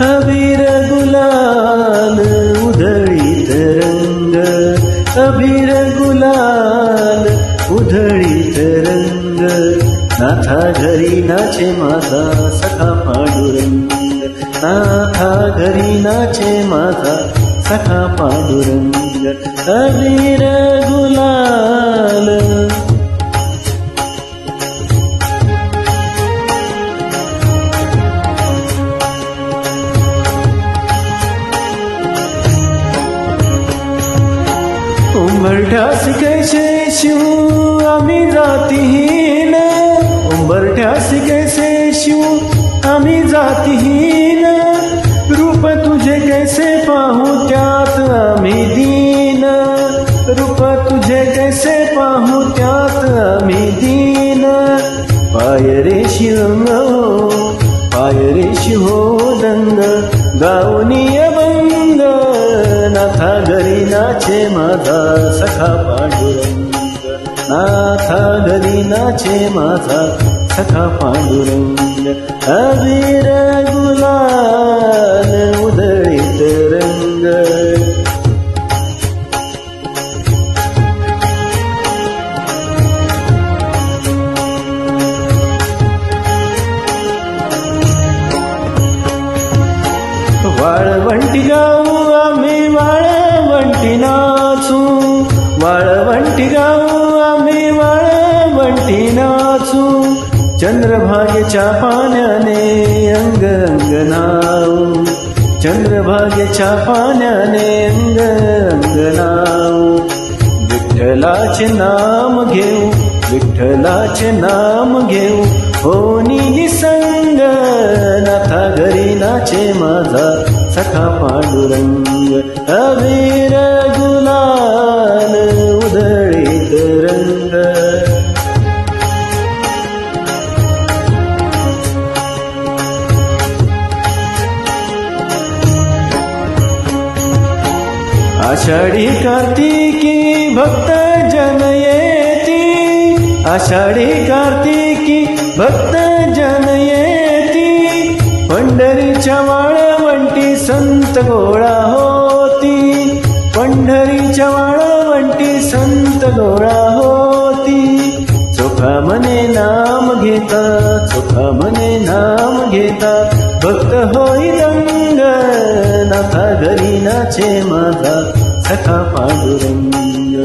अबीर गुलाल उधळीत रंग, अबीर गुलाल उधळीत रंग, नाथा घरी नाचे माझा सखा पांडुरंग, नाथा घरी नाचे माझा सखा पांडुरंग, अबीर गुलाल. उंबरठ्यास कैसे शिव आम्ही जातीहीन, उंबरठ्यास कैसे शिव आम्ही जातीहीन, रूप तुझे कैसे पाहू त्यात आम्ही दीन, रूप तुझे कैसे पाहू त्यात आम्ही दीन. पाय रे शिव पाय रे शिव दंग, गाऊनी अभंग, नाथा घरी नाचे माझा सखा पांडुरंग, नाथा घरी नाचे माझा सखा पांडुरंग, अबीर गुलाल उधळीत रंग. वाळवंटी गाऊ आम्ही वाळवंटी नाचू, वाळवंटी गाऊ आम्ही वाळवंटी नाचू, चंद्रभागेच्या पाण्याने अंग अंग नाऊ, चंद्रभागेच्या पाण्याने अंग अंग नाऊ. विठ्ठलाचे नाम घेऊ, विठ्ठलाचे नाम घेऊ, होनी निसंग, नाथा घरी नाचे माझा सखा पांडुरंग, अबीर गुलाल उधळीत रंग. आषाढी कार्तिकी भक्त जन येती, आषाढी कार्तिकी भक्त जन येती, पंढरीच्या वाळवंटी संत गोळा होती, पंढरीच्या वाळवंटी संत गोळा होती. चोखा मने नाम घेता, चोखा मने नाम घेता, भक्त होई दंग, नाथा घरी नाचे माझा सखा पांडुरंग,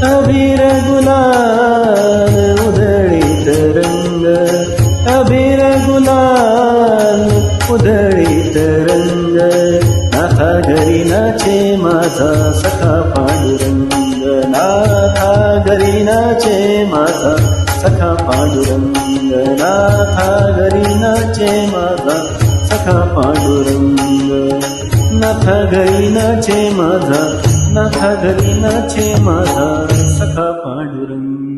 अबीर गुलाल उधळीत रंग, अबीर गुलाल उधळीत रंग, नाथा घरी नाचे माझा सखा पांडुरंग, नाथा घरी नाचे माझा सखा पांडुरंग, नाथा घरी नाचे माझा सखा पांडुरंग, नाथा घरी नाचे माझा, नाथा घरी नाचे माझा सखा पांडुरंग.